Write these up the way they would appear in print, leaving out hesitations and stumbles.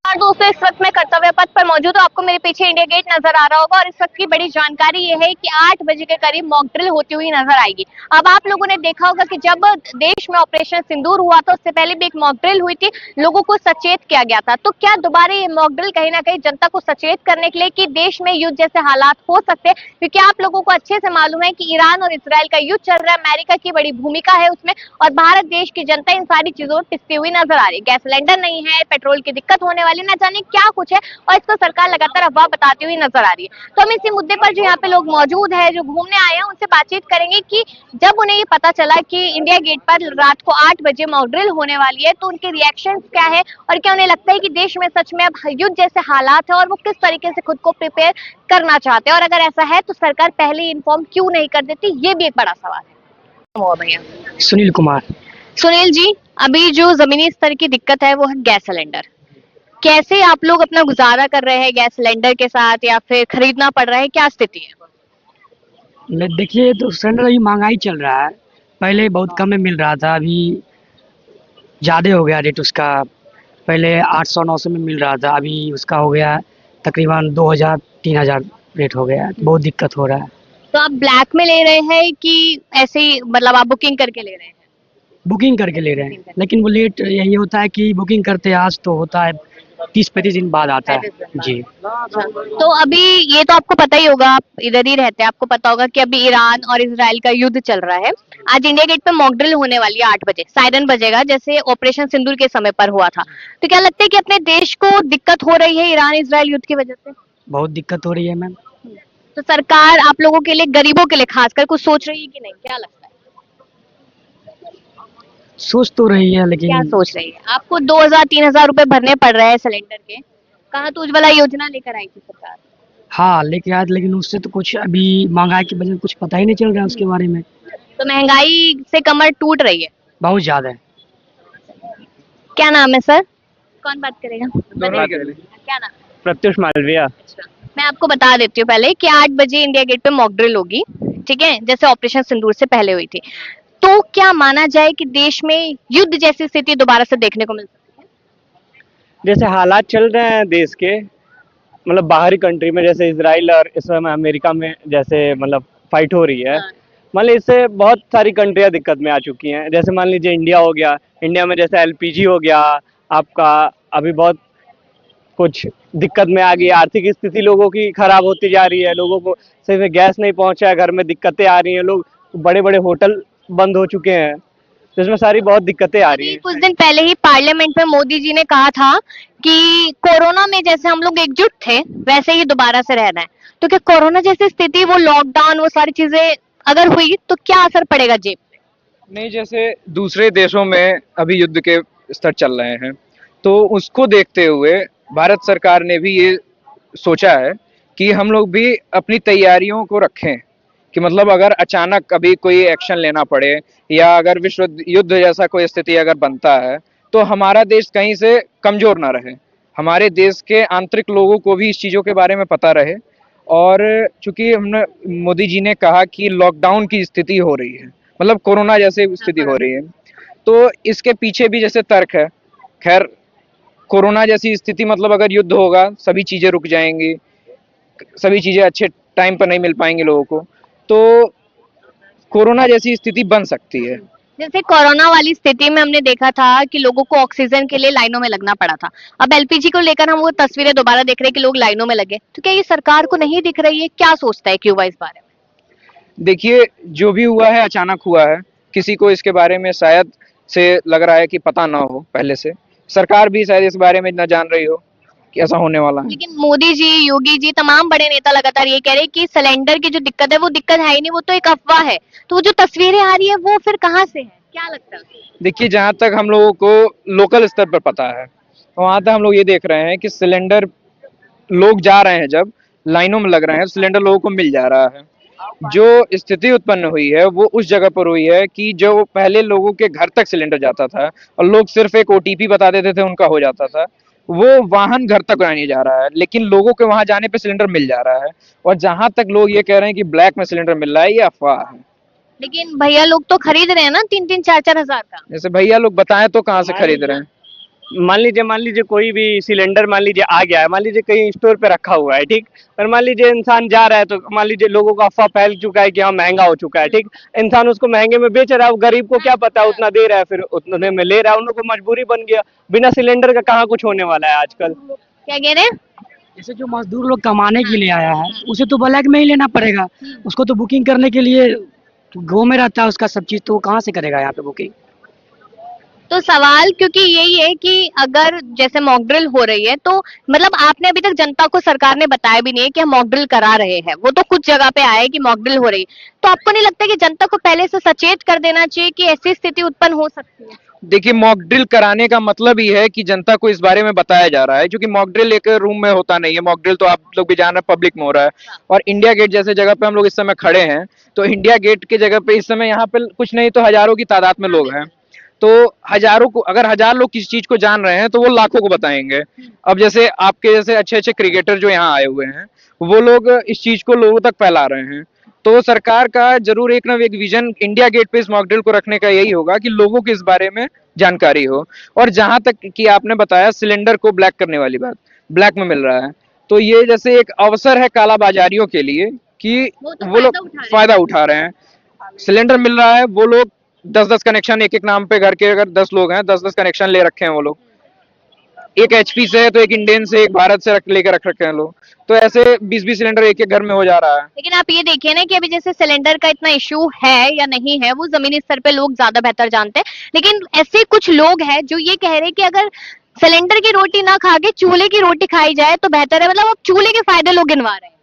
और दोस्तों, इस वक्त मैं कर्तव्य पथ पर मौजूद हूँ। आपको मेरे पीछे इंडिया गेट नजर आ रहा होगा और इस वक्त की बड़ी जानकारी ये है कि 8 बजे के करीब मॉक ड्रिल होती हुई नजर आएगी। अब आप लोगों ने देखा होगा कि जब देश में ऑपरेशन सिंदूर हुआ था, उससे पहले भी एक मॉक ड्रिल हुई थी, लोगों को सचेत किया गया था। तो क्या दोबारा ये मॉक ड्रिल कहीं ना कहीं जनता को सचेत करने के लिए कि देश में युद्ध जैसे हालात हो सकते हैं? क्योंकि आप लोगों को अच्छे से मालूम है कि ईरान और इसराइल का युद्ध चल रहा है, अमेरिका की बड़ी भूमिका है उसमें, और भारत देश की जनता इन सारी चीजों टिकती हुई नजर आ रही है। गैस सिलेंडर नहीं है, पेट्रोल की दिक्कत होने वाली, ना जाने क्या कुछ है, और इसको सरकार लगातार अफवाह बताती हुई नजर आ रही है। तो हम इसी मुद्दे पर जो यहाँ पे लोग मौजूद है, जो घूमने आए हैं, उनसे बातचीत करेंगे कि जब उन्हें ये पता चला कि इंडिया गेट पर रात को 8 बजे मॉक ड्रिल होने वाली है, तो उनके रिएक्शन क्या है और क्या उन्हें लगता है कि देश में सच में अब युद्ध जैसे हालात है और वो किस तरीके से खुद को प्रिपेयर करना चाहते हैं, और अगर ऐसा है तो सरकार पहले ही इन्फॉर्म क्यों नहीं कर देती, ये भी एक बड़ा सवाल है। भैया सुनील कुमार। सुनील जी, अभी जो जमीनी स्तर की दिक्कत है वो है गैस सिलेंडर। कैसे आप लोग अपना गुजारा कर रहे हैं गैस सिलेंडर के साथ, या फिर खरीदना पड़ रहा है, क्या स्थिति है? देखिए, तो सिलेंडर अभी महंगाई चल रहा है। पहले बहुत कम में मिल रहा था, अभी ज़्यादा हो गया रेट उसका। पहले 800-900 में मिल रहा था, अभी उसका हो गया तकरीबन 2000-3000 रेट हो गया। बहुत दिक्कत हो रहा है। तो आप ब्लैक में ले रहे हैं कि ऐसे ही, मतलब आप बुकिंग करके ले रहे हैं? बुकिंग करके ले रहे हैं, लेकिन वो लेट यही होता है कि बुकिंग करते आज तो होता है 30-35 दिन बाद आता है जी। तो अभी ये तो आपको पता ही होगा, आप इधर ही रहते हैं, आपको पता होगा कि अभी ईरान और इसराइल का युद्ध चल रहा है। आज इंडिया गेट पे मॉक ड्रिल होने वाली है, 8 बजे सायरन बजेगा, जैसे ऑपरेशन सिंदूर के समय पर हुआ था। तो क्या लगता है कि अपने देश को दिक्कत हो रही है ईरान इसराइल युद्ध की वजह से? बहुत दिक्कत हो रही है मैम। तो सरकार आप लोगों के लिए, गरीबों के लिए खासकर, कुछ सोच रही है कि नहीं, क्या लगता है? सोच तो रही है, क्या लेकिन सोच रही है? आपको 2000-3000 रुपए भरने पड़ रहे हैं सिलेंडर के। कहा तो उज्ज्वला योजना लेकर आई थी सरकार। हाँ लेके आज, लेकिन उससे तो कुछ अभी महंगाई की वजह से कुछ पता ही नहीं चल रहा है उसके बारे में। तो महंगाई से कमर टूट रही है। बहुत ज़्यादा है। क्या नाम है सर? कौन बात करेगा? दोनों बात करें। क्या नाम? प्रत्युष मालविया। मैं आपको बता देती हूँ पहले कि 8 बजे इंडिया गेट पे मॉक ड्रिल होगी, ठीक है, जैसे ऑपरेशन सिंदूर से पहले हुई थी। तो क्या माना जाए कि देश में युद्ध जैसी स्थिति दोबारा से देखने को मिल सकती है? जैसे हालात चल रहे हैं देश के, मतलब बाहरी कंट्री में, जैसे इजराइल और इस समय अमेरिका में जैसे मतलब फाइट हो रही है, हाँ। मान लीजिए इससे बहुत सारी कंट्रियां दिक्कत में आ चुकी हैं। जैसे मान लीजिए इंडिया हो गया, इंडिया में जैसे एलपीजी हो गया आपका, अभी बहुत कुछ दिक्कत में आ गई। आर्थिक स्थिति लोगों की खराब होती जा रही है, लोगों को सही में गैस नहीं पहुंचा है, घर में दिक्कतें आ रही हैं, लोग बड़े बड़े होटल बंद हो चुके हैं, तो इसमें सारी बहुत दिक्कतें आ रही अभी हैं। कुछ दिन पहले ही पार्लियामेंट में मोदी जी ने कहा था कि कोरोना में जैसे हम लोग एकजुट थे, वैसे ही दोबारा से रहना है। तो क्या कोरोना जैसी स्थिति, वो लॉकडाउन, वो सारी चीजें अगर हुई तो क्या असर पड़ेगा जेब पे? नहीं, जैसे दूसरे देशों में अभी युद्ध के स्तर चल रहे हैं, तो उसको देखते हुए भारत सरकार ने भी ये सोचा है कि हम लोग भी अपनी तैयारियों को रखें, कि मतलब अगर अचानक अभी कोई एक्शन लेना पड़े या अगर विश्व युद्ध जैसा कोई स्थिति अगर बनता है, तो हमारा देश कहीं से कमजोर ना रहे, हमारे देश के आंतरिक लोगों को भी इस चीज़ों के बारे में पता रहे। और चूंकि हमने, मोदी जी ने कहा कि लॉकडाउन की स्थिति हो रही है, मतलब कोरोना जैसे स्थिति हो रही है, तो इसके पीछे भी जैसे तर्क है। खैर, कोरोना जैसी स्थिति मतलब अगर युद्ध होगा, सभी चीज़ें रुक जाएंगी, सभी चीज़ें अच्छे टाइम पर नहीं मिल पाएंगी लोगों को, तो कोरोना जैसी स्थिति बन सकती है। जैसे कोरोना वाली स्थिति में हमने देखा था कि लोगों को ऑक्सीजन के लिए लाइनों में लगना पड़ा था। अब एलपीजी को लेकर हम वो तस्वीरें दोबारा देख रहे हैं कि लोग लाइनों में लगे। तो क्या ये सरकार को नहीं दिख रही है? क्या सोचता है क्यूबा इस बारे में? देखिए, जो भी हुआ है अचानक हुआ है, किसी को इसके बारे में शायद से लग रहा है कि पता ना हो पहले से, सरकार भी शायद इस बारे में ना जान रही हो कि ऐसा होने वाला है। लेकिन मोदी जी, योगी जी, तमाम बड़े नेता लगातार ये कह रहे हैं कि सिलेंडर की जो दिक्कत है वो दिक्कत है ही नहीं, वो तो एक अफवाह है। तो वो जो तस्वीरें आ रही है वो फिर कहाँ से है, क्या लगता है? देखिए, जहाँ तक हम लोगों को लोकल स्तर पर पता है, वहाँ तक हम लोग ये देख रहे हैं कि सिलेंडर लोग जा रहे हैं, जब लाइनों में लग रहे हैं, सिलेंडर लोगों को मिल जा रहा है। जो स्थिति उत्पन्न हुई है वो उस जगह पर हुई है कि जो पहले लोगों के घर तक सिलेंडर जाता था और लोग सिर्फ एक ओटीपी बता देते थे, उनका हो जाता था, वो वाहन घर तक नहीं जा रहा है, लेकिन लोगों के वहां जाने पे सिलेंडर मिल जा रहा है। और जहां तक लोग ये कह रहे हैं कि ब्लैक में सिलेंडर मिल रहा है, ये अफवाह है। लेकिन भैया लोग तो खरीद रहे हैं ना 3-3 4-4 हजार का। जैसे भैया लोग बताएं तो कहाँ से खरीद रहे हैं? मान लीजिए कोई भी सिलेंडर मान लीजिए आ गया है, मान लीजिए कहीं स्टोर पे रखा हुआ है, ठीक। पर मान लीजिए इंसान जा रहा है तो मान लीजिए लोगों को अफवाह फैल चुका है कि हाँ महंगा हो चुका है, ठीक। इंसान उसको महंगे में बेच रहा है, वो गरीब को क्या पता है, उतना दे रहा है, फिर उतने में ले रहा है, उन लोगों को मजबूरी बन गया। बिना सिलेंडर का कहाँ कुछ होने वाला है आजकल। क्या कह रहे हैं? जैसे जो मजदूर लोग कमाने के लिए आया है उसे तो ब्लैक में ही लेना पड़ेगा। उसको तो बुकिंग करने के लिए गाँव में रहता है उसका सब चीज़, तो वो कहाँ से करेगा यहाँ पे बुकिंग। तो सवाल क्योंकि यही है कि अगर जैसे मॉक ड्रिल हो रही है तो मतलब आपने अभी तक जनता को सरकार ने बताया भी नहीं है कि हम मॉक ड्रिल करा रहे हैं, वो तो कुछ जगह पे आए कि मॉक ड्रिल हो रही है। तो आपको नहीं लगता कि जनता को पहले से सचेत कर देना चाहिए कि ऐसी स्थिति उत्पन्न हो सकती है? देखिए, मॉक ड्रिल कराने का मतलब ही है कि जनता को इस बारे में बताया जा रहा है, क्योंकि मॉक ड्रिल एक रूम में होता नहीं है। मॉक ड्रिल तो आप लोग भी जान रहे हैं पब्लिक में हो रहा है। और इंडिया गेट जैसे जगह पे हम लोग इस समय खड़े हैं, तो इंडिया गेट के जगह पे इस समय यहाँ पे कुछ नहीं तो हजारों की तादाद में लोग हैं। तो हजारों को, अगर हजार लोग किसी चीज को जान रहे हैं तो वो लाखों को बताएंगे। अब जैसे आपके जैसे अच्छे अच्छे क्रिकेटर जो यहाँ आए हुए हैं, वो लोग इस चीज को लोगों तक फैला रहे हैं। तो सरकार का जरूर एक ना एक विजन इंडिया गेट पे इस मॉक ड्रिल को रखने का यही होगा कि लोगों को इस बारे में जानकारी हो। और जहां तक कि आपने बताया सिलेंडर को ब्लैक करने वाली बात, ब्लैक में मिल रहा है, तो ये जैसे एक अवसर है कालाबाजारियों के लिए कि वो लोग फायदा उठा रहे हैं। सिलेंडर मिल रहा है, वो लोग 10-10 कनेक्शन एक एक नाम पे, घर के अगर 10 लोग हैं 10-10 कनेक्शन ले रखे हैं वो लोग। एक एचपी से है तो एक इंडियन से, एक भारत से लेकर रख रखे हैं लोग। तो ऐसे 20-20 सिलेंडर एक एक घर में हो जा रहा है। लेकिन आप ये देखिए ना कि अभी जैसे सिलेंडर का इतना इशू है या नहीं है वो जमीनी स्तर पे लोग ज्यादा बेहतर जानते हैं, लेकिन ऐसे कुछ लोग हैं जो ये कह रहे हैं कि अगर सिलेंडर की रोटी ना खा के चूल्हे की रोटी खाई जाए तो बेहतर है। मतलब अब चूल्हे के फायदे लोग गिनवा रहे हैं।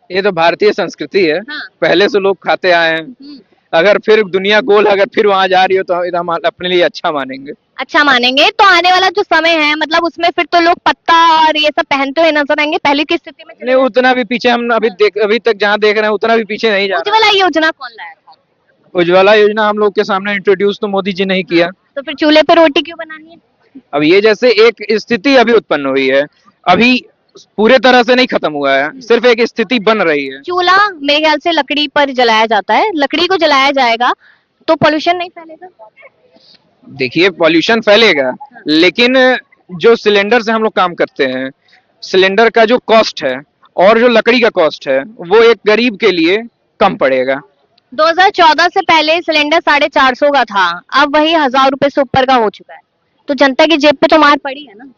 ये तो भारतीय संस्कृति है, हाँ। पहले से लोग खाते आए हैं। अगर फिर दुनिया गोल अगर फिर वहां जा रही हो तो हम अपने लिए अच्छा मानेंगे। अच्छा मानेंगे तो आने वाला जो समय है मतलब उसमें फिर तो लोग पत्ता और ये सब पहनते हुए नजर आएंगे, पहले की स्थिति में नहीं, उतना भी पीछे हम अभी तक जहाँ देख रहे हैं उतना भी पीछे नहीं जा रहे। उज्ज्वला योजना कौन लाया था? उज्ज्वला योजना हम लोग के सामने इंट्रोड्यूस तो मोदी जी ने ही किया। तो फिर चूल्हे पे रोटी क्यों बनानी है? अब ये जैसे एक स्थिति अभी उत्पन्न हुई है, अभी पूरे तरह से नहीं खत्म हुआ है, सिर्फ एक स्थिति बन रही है। चूल्हा मेरे ख्याल से लकड़ी पर जलाया जाता है, लकड़ी को जलाया जाएगा तो पोल्यूशन नहीं फैलेगा? देखिए, पॉल्यूशन फैलेगा, लेकिन जो सिलेंडर से हम लोग काम करते हैं, सिलेंडर का जो कॉस्ट है और जो लकड़ी का कॉस्ट है वो एक गरीब के लिए कम पड़ेगा। 2014 से पहले सिलेंडर 450 का था, अब वही 1000 रुपए से ऊपर का हो चुका है। तो जनता की जेब पे तो मार पड़ी है ना।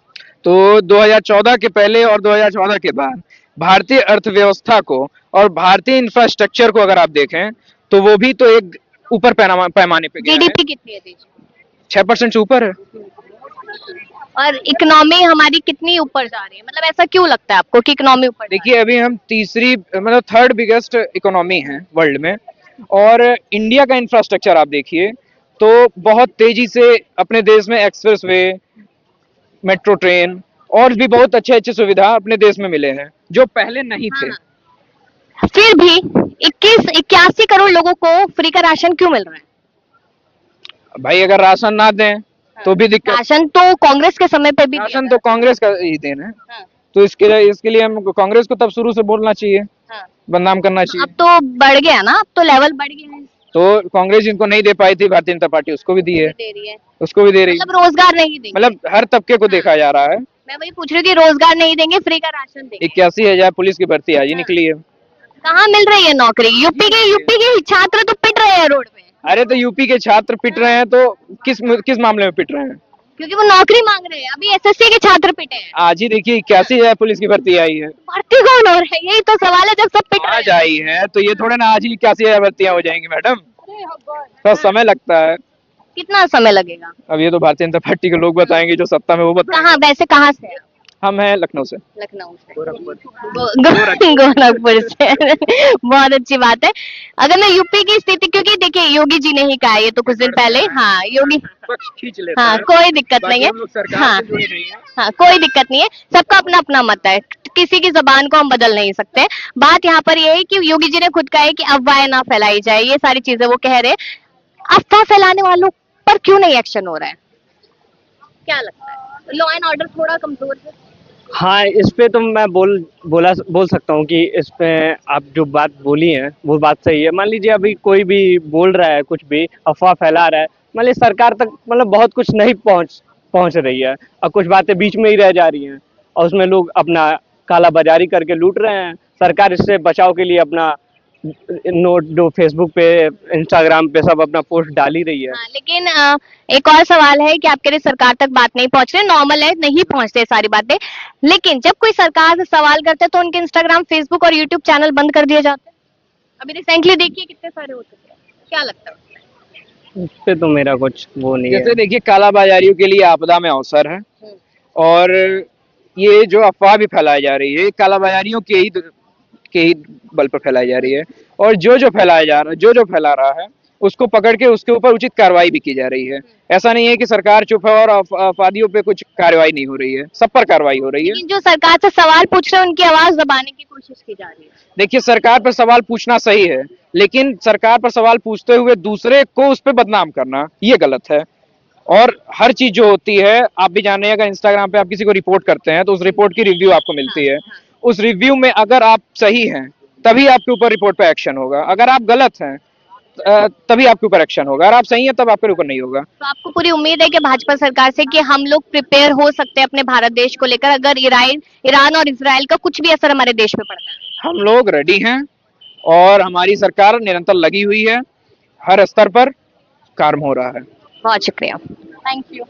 तो 2014 के पहले और 2014 के बाद भारतीय अर्थव्यवस्था को और भारतीय इंफ्रास्ट्रक्चर को अगर आप देखें तो वो भी तो एक ऊपर पैमाने पे गया है। जीडीपी कितनी है देश की? 6% से ऊपर है। और इकोनॉमी हमारी कितनी ऊपर जा रही है? मतलब ऐसा क्यों लगता है आपको कि इकोनॉमी ऊपर जा रही देखिए, अभी हम तीसरी मतलब थर्ड बिगेस्ट इकोनॉमी है वर्ल्ड में, और इंडिया का इंफ्रास्ट्रक्चर आप देखिए तो बहुत तेजी से अपने देश में एक्सप्रेस वे, मेट्रो ट्रेन और भी बहुत अच्छे अच्छे सुविधा अपने देश में मिले हैं जो पहले नहीं थे। है? फिर भी 81 करोड़ लोगों को फ्री का राशन क्यों मिल रहा है? भाई अगर राशन ना दें तो भी दिक्कत। राशन तो कांग्रेस के समय पे भी दिया राशन था। तो कांग्रेस का ही देन है। हाँ। तो इसके लिए हम कांग्रेस को तब शुरू से बोलना चाहिए, हाँ। बदनाम करना चाहिए। अब तो बढ़ गया ना, अब तो लेवल बढ़ गया है। तो कांग्रेस जिनको नहीं दे पाई थी भारतीय जनता पार्टी उसको भी दी है, दे रही है, उसको भी दे रही है। मतलब रोजगार नहीं देंगे। मतलब हर तबके को देखा जा रहा है। मैं वही पूछ रही हूँ कि रोजगार नहीं देंगे, फ्री का राशन देंगे। 81,000 पुलिस की भर्ती आज ही निकली है। कहाँ मिल रही है नौकरी? यूपी के छात्र तो पिट रहे हैं रोड पे। अरे तो यूपी के छात्र पिट रहे हैं तो किस मामले में पिट रहे हैं? क्योंकि वो नौकरी मांग रहे हैं। अभी एसएससी के छात्र पिटे हैं। आज ही देखिए 81,000 पुलिस की भर्ती आई है। भर्ती कौन हो रहा है? यही तो सवाल है, जब सब पिट रहे आज आई है तो ये थोड़े ना आज ही 81,000 भर्तियां हो जाएंगी मैडम, थोड़ा समय लगता है। कितना समय लगेगा? अब ये तो भारतीय जनता पार्टी के लोग बताएंगे, जो सत्ता में वो बताएंगे। कहाँ, वैसे कहाँ से है? हम हैं लखनऊ से। लखनऊ से, गोरखपुर से। बहुत अच्छी बात है। अगर मैं यूपी की स्थिति, क्योंकि देखिए योगी जी ने ही कहा ये तो कुछ दिन पहले। हाँ, योगी पक्ष खींच लेते हाँ, हैं। कोई दिक्कत नहीं है। बाकी हम लोग सरकार हाँ से जुड़े नहीं हैं। हाँ, कोई दिक्कत नहीं है। सबका अपना अपना मत है, किसी की जबान को हम बदल नहीं सकते। बात यहाँ पर ये है कि योगी जी ने खुद कहा है कि अफवाहें ना फैलाई जाए, ये सारी चीजें वो कह रहे हैं। अफवाह फैलाने वालों पर क्यों नहीं एक्शन हो रहा है? क्या लगता है? लॉ एंड ऑर्डर थोड़ा कमजोर है। हाँ, इस पे तो मैं बोल सकता हूँ कि इस पे आप जो बात बोली है वो बात सही है। मान लीजिए अभी कोई भी बोल रहा है, कुछ भी अफवाह फैला रहा है, मान लीजिए सरकार तक मतलब बहुत कुछ नहीं पहुँच पहुंच रही है और कुछ बातें बीच में ही रह जा रही हैं और उसमें लोग अपना काला बाजारी करके लूट रहे हैं। सरकार इससे बचाव के लिए अपना नोट जो फेसबुक पे इंस्टाग्राम पे सब अपना पोस्ट डाल ही रही है। हाँ, लेकिन एक और सवाल है कि आपके लिए सरकार तक बात नहीं पहुंच रही, नॉर्मल है, नहीं पहुंचते सारी बातें, लेकिन जब कोई सरकार से सवाल करते हैं तो उनके इंस्टाग्राम, फेसबुक और यूट्यूब चैनल बंद कर दिए जाते हैं। अभी रिसेंटली देखिए कितने सारे हो चुके हैं, क्या लगता है? उस पे तो मेरा कुछ वो नहीं जैसे है। देखिए, काला बाजारियों के लिए आपदा में अवसर है, और ये जो अफवाह भी फैलाई जा रही है, ये काला बाजारियों के ही बल पर फैलाई जा रही है। और जो फैलाया जा रहा है, जो फैला रहा है, उसको पकड़ के उसके ऊपर उचित कार्रवाई भी की जा रही है। ऐसा नहीं है कि सरकार चुप है और अफवादियों पे कुछ कार्रवाई नहीं हो रही है, सब पर कार्रवाई हो रही है। लेकिन जो सरकार से सवाल पूछ रहे हैं उनकी आवाज दबाने की कोशिश की जा रही है। देखिए, सरकार पर सवाल पूछना सही है, लेकिन सरकार पर सवाल पूछते हुए दूसरे को उस पर बदनाम करना, ये गलत है। और हर चीज जो होती है, आप भी जान रहे हैं, अगर इंस्टाग्राम पे आप किसी को रिपोर्ट करते हैं तो उस रिपोर्ट की रिव्यू आपको मिलती है। उस रिव्यू में अगर आप सही हैं तभी आपके ऊपर रिपोर्ट पे एक्शन होगा, अगर आप गलत हैं तभी आपके ऊपर एक्शन होगा, अगर आप सही हैं तब आपके ऊपर नहीं होगा। तो आपको पूरी उम्मीद है कि भाजपा सरकार से कि हम लोग प्रिपेयर हो सकते हैं अपने भारत देश को लेकर अगर ईरान और इजराइल का कुछ भी असर हमारे देश पे पड़ता है? हम लोग रेडी हैं और हमारी सरकार निरंतर लगी हुई है, हर स्तर पर काम हो रहा है। बहुत शुक्रिया, थैंक यू।